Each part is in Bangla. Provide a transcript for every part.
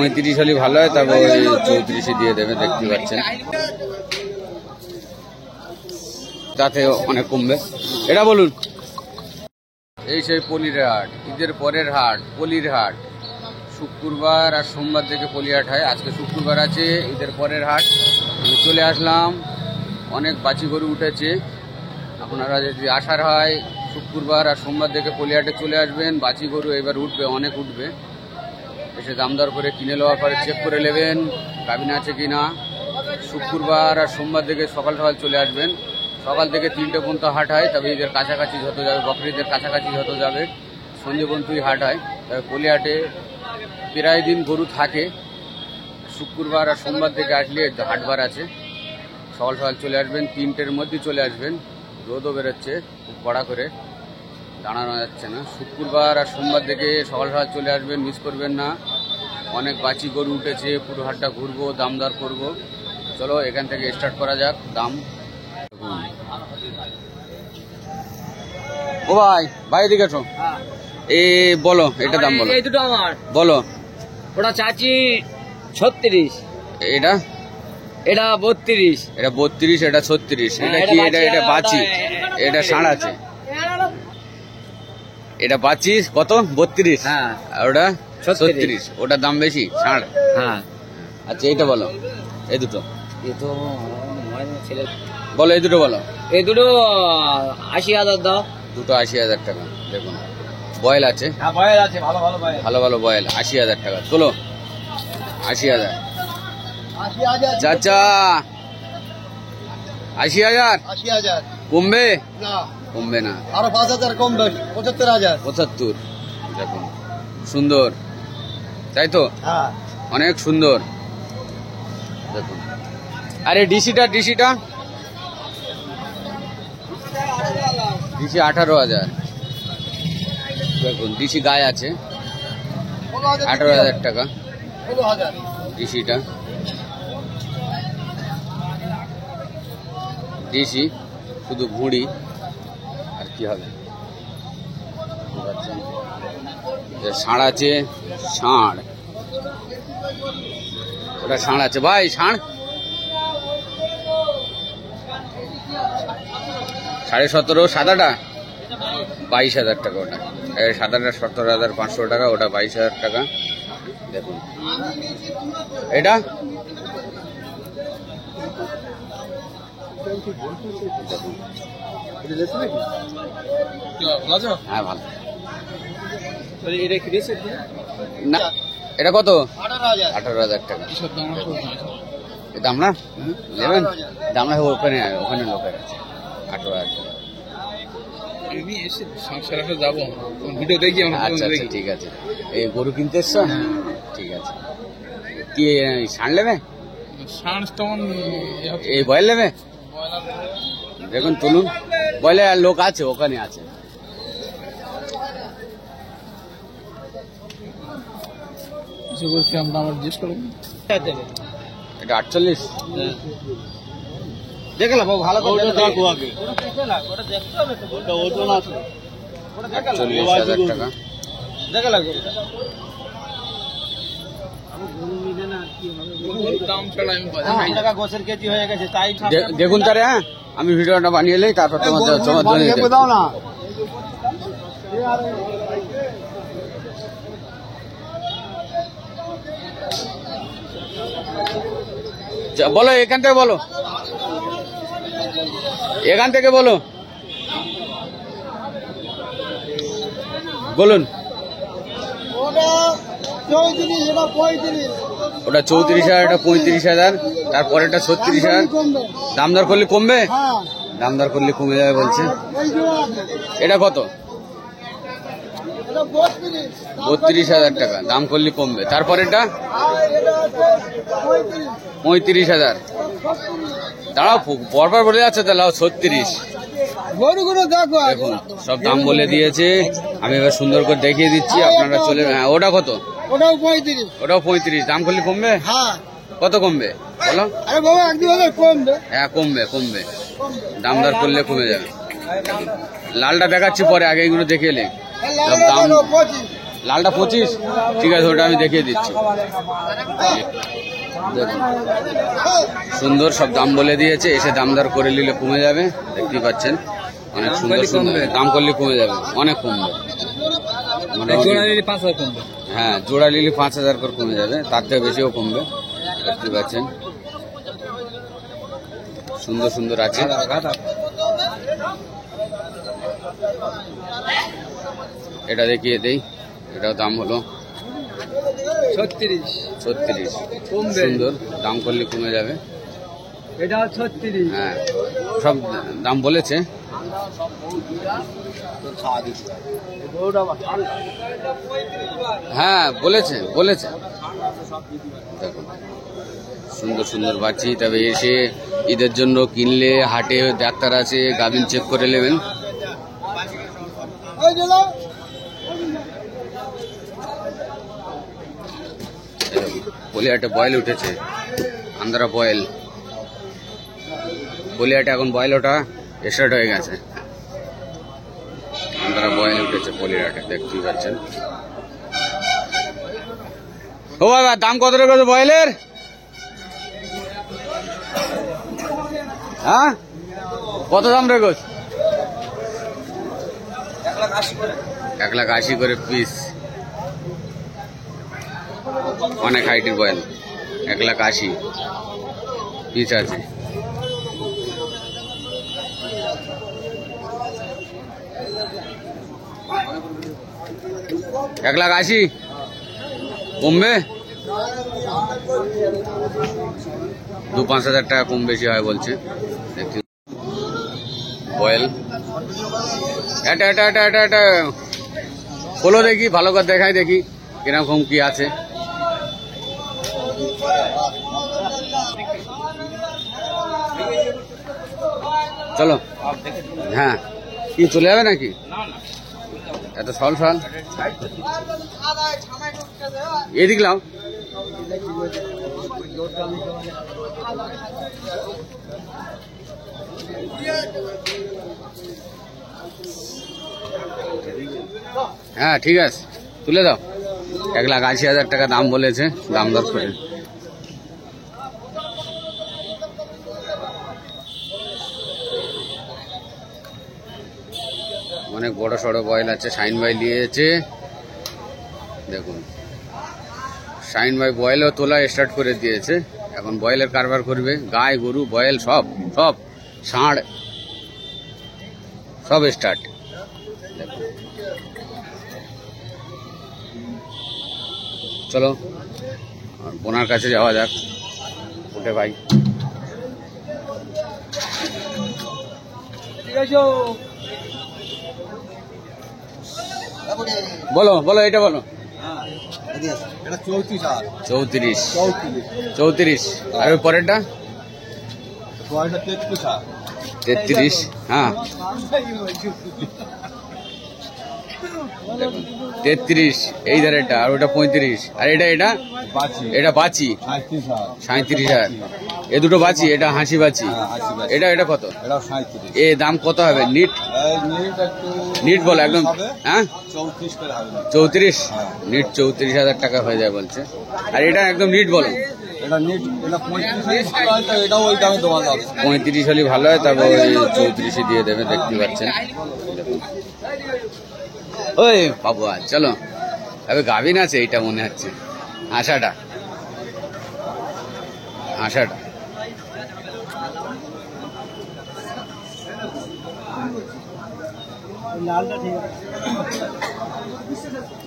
35 হলে ভালো হয়, তারপর 34 দিয়ে দেবে, দেখতে পাচ্ছেন, তাতে অনেক কমবে। এটা বলুন। এই সেই পলির হাট, ঈদের পরের হাট, পলির হাট। শুক্রবার আর সোমবার থেকে পলি হাট হয়। আজকে শুক্রবার আছে, ঈদের পরের হাট। আমি চলে আসলাম, অনেক বাছি গরু উঠেছে। আপনারা যদি আসার হয় শুক্রবার আর সোমবার থেকে পলি হাটে চলে আসবেন। বাছি গরু এবার উঠবে, অনেক উঠবে। এসে দাম দর করে কিনে নেওয়ার পরে চেক করে নেবেন গাভিন আছে কি না। শুক্রবার আর সোমবার থেকে সকাল সকাল চলে আসবেন। সকাল থেকে 3টে পর্যন্ত হাট হয়, তবে ঈদের কাছাকাছি যত যাবে, বকরিদের কাছাকাছি যত যাবে সন্ধ্যে পর্যন্তই হাট হয়। তবে পলি হাটে প্রায় দিন গরু থাকে। শুক্রবার আর সোমবার থেকে আসলে হাটবার আছে। সকাল সকাল চলে আসবেন, 3টের মধ্যে চলে আসবেন। রোদও বেরোচ্ছে খুব কড়া করে, দাঁড়ানো যাচ্ছে না। শুক্রবার আর সোমবার থেকে সকাল সকাল চলে আসবেন, মিস করবেন না। অনেক বাছি গরু উঠেছে, পুরো হাটটা ঘুরবো, দাম দর করবো। চলো এখান থেকে স্টার্ট করা যাক। দাম ও ভাই এদিকে এসো। এই বলো, এটা দাম বলো। এই দুটো আমার বলো। ওটা চাচি 36, এটা এটা 32, এটা 32, এটা 36। এটা কি? এটা বাছি, এটা ষাঁড় আছে। এটা বাছি কত? 32। হ্যাঁ, আর ওটা 36। ওটার দাম বেশি, ষাঁড়। হ্যাঁ। আচ্ছা এইটা বলো, এই দুটো। এই তো ছেলে বলো, এই দুটো বলো। এই দুটো 80,000 দাও। দুটো 80,000 টাকা। দেখুন বয়েল আছে, বয়েল আছে, ভালো ভালো বয়েল, ভালো ভালো বয়েল। 80,000 টাকা। চলো 80,000। চাচা 80,000 80,000 কমবে? না, কমবে না, আরো 5,000 কমবে। 75,000। 75। দেখুন সুন্দর, তাই তো? হ্যাঁ, অনেক সুন্দর। দেখুন আরে ডিসিটা ডিসি 18,000। দেখুন ডিসি গায়ে আছে, 18,000 টাকা 16,000। ডিসিটা। ডিসি শুধু ভুঁড়ি, আর কি হবে। ষাঁড় আছে, ষাঁড়। ওটা ষাঁড় আছে ভাই, ষাঁড় 17.5। সাদাটা 22,000 টাকা। ওটা সাদাটা 17,500 টাকা, ওটা 22,000 টাকা। দেখুন এটা হ্যাঁ ভালো। না এটা কত? 18,000 টাকা। এটা আমরা নেবেন, আমরা ওখানে ওখানে লোকের আছে। 18,000 টাকা। আচ্ছা আচ্ছা ঠিক আছে। এই গরু কিনতে এসছো? ঠিক আছে। কি ষাঁড় নেবে? এই বয়েল নেবে? দেখুন তুলুন, বয়েলে লোক আছে, ওখানে আছে। এটা 48। দেখে নাও ভালো করে দেখো আগে। 48,000 টাকা। দেখে লাগবে। গোছের কেজি হয়ে গেছে, তাই দেখুন তারে। হ্যাঁ আমি ভিডিওটা বানিয়ে এলেই, তারপর তোমার দাও না। বলো, এখান থেকে বলো, এখান থেকে বলো, বলুন। ওটা 34,000, এটা 35,000, তারপরেটা 36,000। দাম দর করলে কমবে? দাম দর করলে কমে যাবে বলছে। এটা কত? 32,000 টাকা। দাম করলে কমবে। তারপরেটা 35,000। দাঁড়াও, পরপর বলে যাচ্ছে, তাহলে 36। দেখুন সব দাম বলে দিয়েছে। আমি এবার সুন্দর করে দেখিয়ে দিচ্ছি, আপনারা চলে। হ্যাঁ ওটা কত? ওটাও 35। ওটাও 35। দাম করলে কমবে? হ্যাঁ। কত কমবে বলো? আরে বাবা 1-2,000 কমবে। হ্যাঁ কমবে, কমবে। দাম দর করলে কমে যাবে। লালটা দেখাচ্ছি পরে, আগে এগুলো দেখে এলে। দাম লালটা 25, ঠিক আছে ওটা আমি দেখিয়ে দিচ্ছি। দেখুন সুন্দর সব দাম বলে দিয়েছে, এসে দামদার করে নিলে কমে যাবে, দেখতেই পাচ্ছেন অনেক সুন্দর সুন্দর দাম করলে কমে যাবে, অনেক কমবে। হ্যাঁ জোড়া নিলে 5,000 করে কমে যাবে, তার থেকে বেশিও কমবে, দেখতে পাচ্ছেন সুন্দর সুন্দর আছে। এটা দেখিয়ে দেই, এটাও দাম হলো 36 সুন্দর, দাম করলে কমে যাবে। এটা 36 হ্যাঁ সব দাম বলেছে। হ্যাঁ বলেছে বলেছে। দেখুন সুন্দর সুন্দর বাচ্চি, তবে এসে ঈদের জন্য কিনলে হাটে ডাক্তার আছে, গাভিন চেক করে নেবেন। বলিহাটে বয়েল উঠেছে, আন্ধ্রা বয়েল, বলিহাটে এখন বয়েল ওটা স্টার্ট হয়ে গেছে, আন্ধ্রা বয়েল উঠেছে বলিহাটে, দেখতেই পাচ্ছেন। ও বাবা দাম কত রেখেছে বয়েলের? হ্যাঁ কত দাম রেখেছ? 1,80,000 করে পিস, অনেক হাইটের বয়েল, 1,80,000 পিস আছে। এক লাখ 80 কমবে, 2-5 হাজার টাকা কম বেশি হয় বলছে। দেখছি বয়েল, এটা এটা এটা এটা এটা খোলো দেখি, ভালো করে দেখাই দেখি কিরকম কি আছে। চলো হ্যাঁ, কি চলে যাবে নাকি? এত সল সল এদিক লাও। হ্যাঁ ঠিক আছে তুলে দাও। 1,80,000 টাকা দাম বলেছে, দাম দর করে। অনেক বড় সড়ো বয়েল আছে, শাইন ভাই নিয়েছে। দেখুন শাইন ভাই বয়েলও তোলা স্টার্ট করে দিয়েছে, এখন বয়েলের কারবার করবে। গায়ে গরু বয়েল সব সব ষাঁড় সব স্টার্ট। চলো বোনার কাছে যাওয়া যাক, উঠে ভাই। বলো বলো এটা বলো। 34 আর ওই পরেরটা 33। হ্যাঁ 33 এই ধারেটা, আর ওটা 35, আর এটা এটা এটা বাচি 37,000। এ দুটো বাচি, এটা হাসি বাচি, এটা এটা কত? এ দাম কত হবে? নিট নিট বলো একদম। হ্যাঁ 34 নিট 34,000 টাকা হয়ে যায় বলছে। আর এটা একদম নিট বলো। 35 হলে ভালো হয়, তারপর ওই 34 দিয়ে দেবে, দেখতে পাচ্ছেন। ওই বাবু চলো, তবে গাভিন আছে এইটা মনে হচ্ছে, আশাটা আশাটা।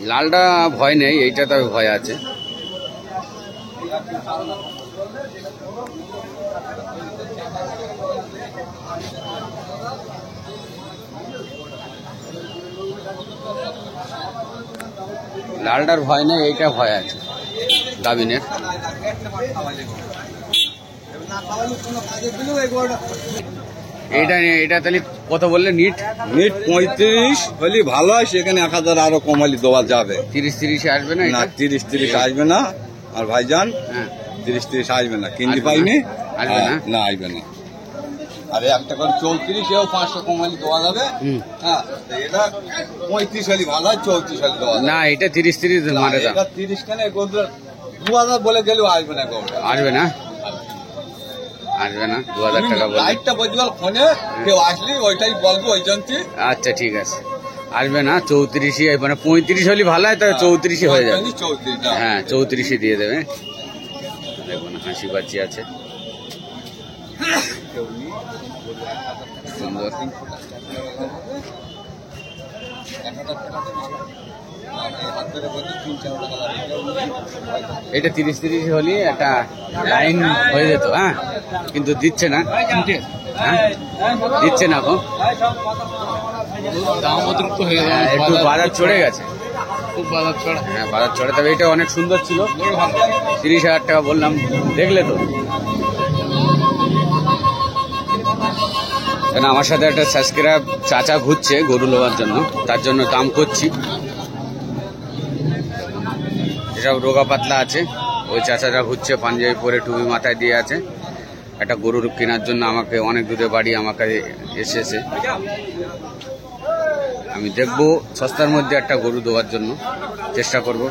লালটা ভয় নেই, এইটা তবে ভয় আছে। লালটার ভয় নেই, এইটা ভয় আছে গাভিনের। এইটা এটা তাহলে কত বললে? নিট 35 হলে ভালো হয়, সেখানে 1,000 আরো কমালি দেওয়া যাবে। 30 আসবে না? না 30 আসবে না। আর ভাইজান হ্যাঁ 30 আসবে না, কিনতে পাইনি, আসবে না? না আসবে না। আরে একটা করে 34 এও 500 কমালি দেওয়া যাবে। হুম। হ্যাঁ, তো এটা 35 হলে ভালো হয়, 34 হলে দেওয়া যাবে। না এটা 30 মারে দাম এটা 30 কেন এগুলো 2000 বলে গেলেও আসবে না গরুটা। আসবে না, আসবে না 2000 টাকা বলে। লাইটটা বজবাল ফোনে কেউ আসলি ওইটাই বলবো ওই জন্য। আচ্ছা ঠিক আছে, আসবে না 34, মানে 35 হলে ভালো হয়, তাহলে 34 হয়ে যাবে। 34 হ্যাঁ 34 দিয়ে দেবে। দেখুন হাসি বাচ্চি আছে, সুন্দর। এটা 30 হলে একটা লাইন হয়ে যেত। হ্যাঁ কিন্তু দিচ্ছে না। হ্যাঁ দিচ্ছে না এখন, দাম অতিরিক্ত হয়ে গেল, একটু বাজার চড়ে গেছে। খুব বাজার চড়া। হ্যাঁ বাজার চড়ে, তবে এটা অনেক সুন্দর ছিল। 30,000 টাকা বললাম, দেখলে তো। কেন আমার সাথে একটা সাবস্ক্রাইব চাচা ঘুরছে গরু লোবার জন্য, তার জন্য দাম করছি। এসব রোগা পাতলা আছে, ওই চাচারা ঘুরছে, পাঞ্জাবি পরে টুপি মাথায় দিয়ে আছে। একটা গরুর কেনার জন্য আমাকে অনেক দূরে বাড়ি আমাকে এসেছে। আমি দেখবো সস্তার মধ্যে একটা গরু দেওয়ার জন্য চেষ্টা করব।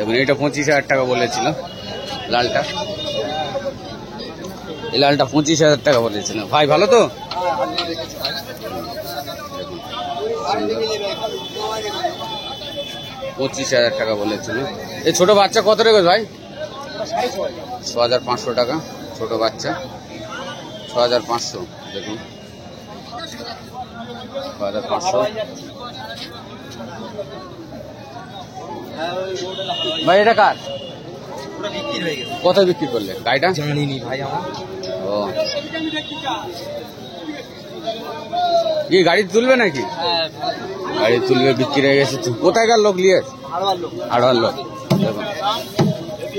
এবং এটা 25,000 টাকা বলেছিল লালটা, এই লালটা 25,000 টাকা বলেছিল। ভাই ভালো তো? 25,000 টাকা বলেছিল। এই ছোট বাচ্চা কত রেখে ভাই? 6,500 টাকা ছোট বাচ্চা, 6,500। দেখুন 6,500। ভাই এটা কার? কত বিক্রি করলে গাড়িটা? জানিনি ভাই আমার। ও কি গাড়ি তুলবে নাকি? গাড়ি তুলবে, বিক্রি হয়ে গেছে। কোথায়কার লোক নিয়ে? হাড়োয়ার লোক। দেখুন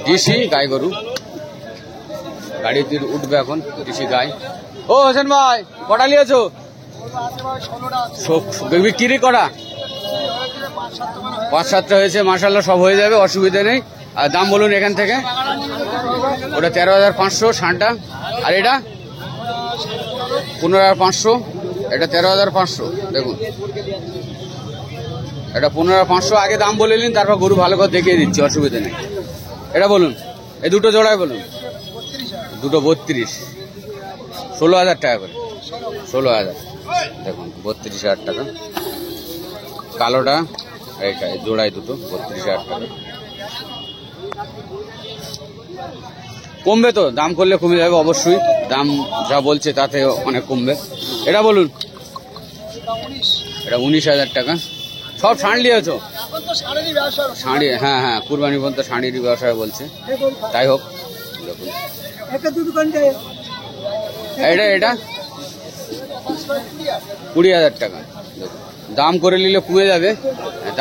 ডিসি গাই গরু, গাড়িতে উঠবে এখন ডিসি গাই। ও হোসেন ভাই কটা নিয়েছো? বিক্রি করা 5-7টা হয়েছে, মাশাআল্লাহ সব হয়ে যাবে, অসুবিধা নেই। আর দাম বলুন এখান থেকে। ওটা 13,500 ষাঁড়টা, আর এটা 15,500, এটা 13,500। দেখুন এটা 15,500। আগে দাম বলে নিন, তারপর গরু ভালো করে দেখিয়ে দিচ্ছি, অসুবিধা নেই। এটা বলুন, এই দুটো জোড়ায় বলুন। দুটো 32, 16,000 টাকা করে। 16,000। দেখুন 32,000 টাকা। কালোটা এইটা জোড়ায় দুটো 32,000 টাকা। কমবে তো, দাম করলে কমে যাবে অবশ্যই, দাম যা বলছে তাতে অনেক কমবে। এটা বলুন, এটা 19,000 টাকা। সব ষাঁড় নিয়েছো? ষাঁড়ি, হ্যাঁ হ্যাঁ, কুরবানি পর্যন্ত ষাঁড়ির ব্যবসায় বলছে। তাই হোক, দেখুন এটা এটা 20,000 টাকা। দেখুন দাম করে নিলে কমে যাবে,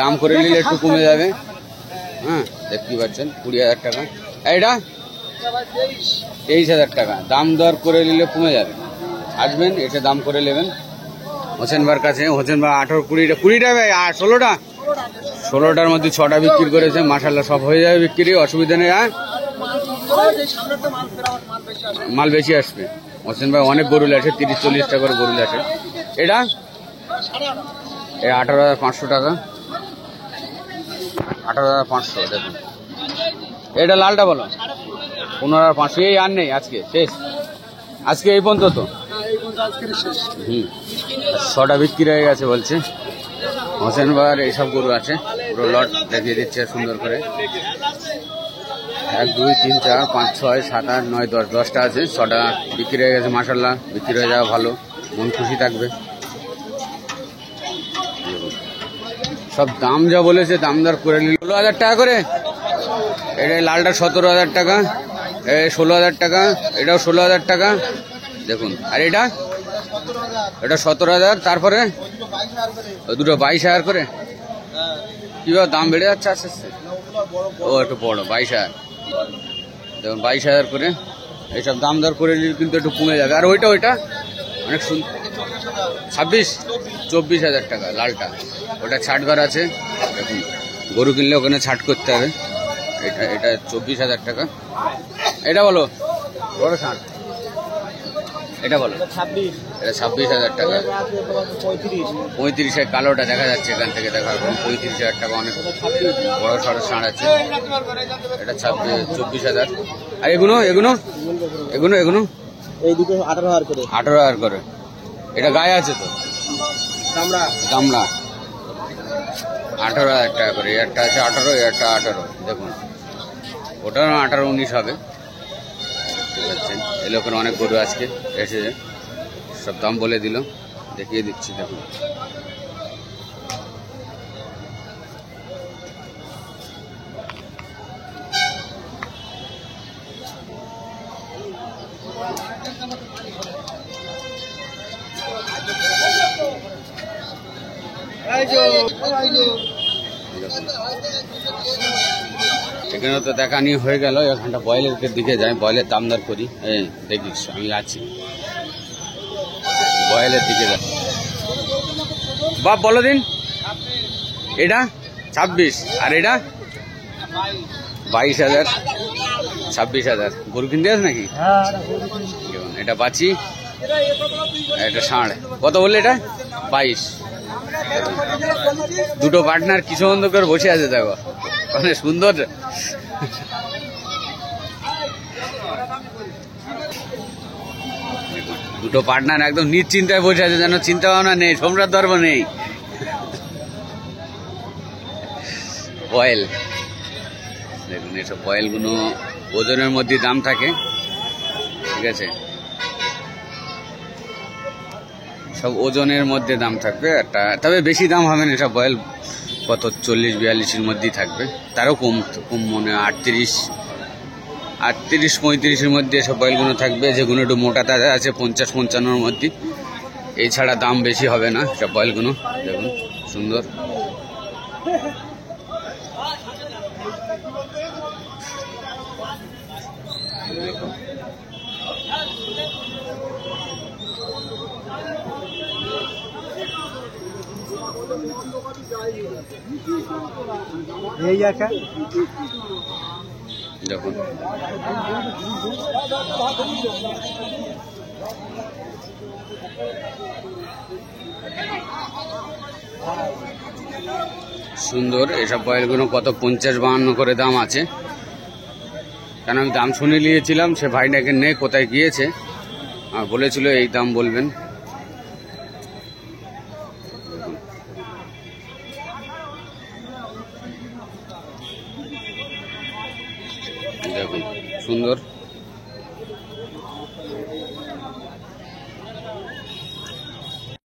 দাম করে নিলে একটু কমে যাবে। হ্যাঁ দেখতেই পাচ্ছেন 20,000 টাকা। এটা 23,000 টাকা। দাম দর করে নিলে কমে যাবে, আসবেন এসে দাম করে নেবেন হোসেন ভাইয়ের কাছে। হোসেন ভাই 20টা ভাই, আর 16টার মধ্যে 6টা বিক্রি করেছে, মাশাআল্লাহ সব হয়ে যাবে বিক্রি, অসুবিধা নেই। হ্যাঁ মাল বেশি আসবে। হোসেন ভাই অনেক গরু আসে, 30-40টা করে গরু আসে। এটা 18,500 টাকা। 18,500। দেখুন এটা লালটা বলো 15,500। এই আর নেই, আজকে শেষ, আজকে এই পর্যন্ত তো। 6টা বিক্রি হয়ে গেছে বলছে হোসেন ভাইয়ের। এইসব গরু আছে, পুরো লট দেখিয়ে দিচ্ছে সুন্দর করে। 1 2 3 4 5 6 7 8 9 10, 10টা আছে। 6টা বিক্রি হয়ে গেছে, মাশাআল্লাহ বিক্রি হয়ে যাওয়া ভালো, মন খুশি থাকবে। সব দাম যা বলেছে দাম দর করে নিল। 16,000 টাকা করে। এটা লালটা 17,000 টাকা, 16,000 টাকা, এটাও 16,000 টাকা। দেখুন আর এটা 17,000। তারপরে দুটো 22,000 করে। কিভাবে দাম বেড়ে যাচ্ছে আস্তে আস্তে। ও একটু বড় 22,000। দেখুন 22,000 করে। এইসব দাম দর করে নিলে কিন্তু একটু কমে যাবে। আর ওইটা অনেক সুন্দর 24,000 টাকা লালটা। ওটা ছাট ঘর আছে। দেখুন গরু কিনলে ওখানে ছাট করতে হবে। এটা 24,000 টাকা। এটা বলো বড় ষাঁড় এটা বলো, ছাব্বিশ, এটা 26,000 টাকা। আছে তোমার 35, 35 কালোটা দেখা যাচ্ছে এখান থেকে দেখার পর, 35,000 টাকা, অনেক বড় সড়ো ষাঁড় আছে। এটা 24,000। আর এগুলো এগুলো এগুলো এগুলো এই দুটো 18,000 করে। 18,000 করে। এটা গায়ে আছে তো আমরা গামলা, 18,000 টাকা করে। একটা আছে 18, একটা 18। দেখুন ওটাও 18-19 হবে। ঠিক আছে, এই লোকের অনেক গরু আজকে এসেছে, সব দাম বলে দিল, দেখিয়ে দিচ্ছি দেখুন। এখানে তো দেখানি হয়ে গেল, এখানটা বয়েলের দিকে যাই, বয়েলের দাম দর করি। এই দেখিস আমি আছি, বয়েলের দিকে যাই। বাপ বলো দিন, এটা 26, আর এটা 22,000, 26,000। গরু কিনতে আস নাকি? দেখুন, এটা বাছি, এটা ষাঁড়। কত বললে এটা? 22। দুটো পার্টনার কি সুন্দর করে বসে আছে দেখো, অনেক সুন্দর। দুটো পার্টনার একদম নিশ্চিন্তায় বসে আছে, যেন চিন্তা ভাবনা নেই, সম্রাট ধর্ম নেই। বয়েল দেখুন, এসব বয়েলগুলো ওজনের মধ্যে দাম থাকে। ঠিক আছে, সব ওজনের মধ্যে দাম থাকবে একটা, তবে বেশি দাম হবে না। এসব বয়েল কত 40-42-এর মধ্যেই থাকবে, তারও কম কম মনে হয় 38-35-এর মধ্যে এসব বয়েলগুলো থাকবে। যেগুলো একটু মোটা তাজা আছে 50-55-এর মধ্যে, এছাড়া দাম বেশি হবে না। সব বয়েলগুলো দেখুন সুন্দর। এই একটা দেখুন সুন্দর। এসব বয়েলগুলো কত 50-52 করে দাম আছে। কেন আমি দাম শুনে নিয়েছিলাম, সে ভাইটাকে নেই কোথায় গিয়েছে, আর বলেছিল এই দাম বলবেন। দেখুন সুন্দর।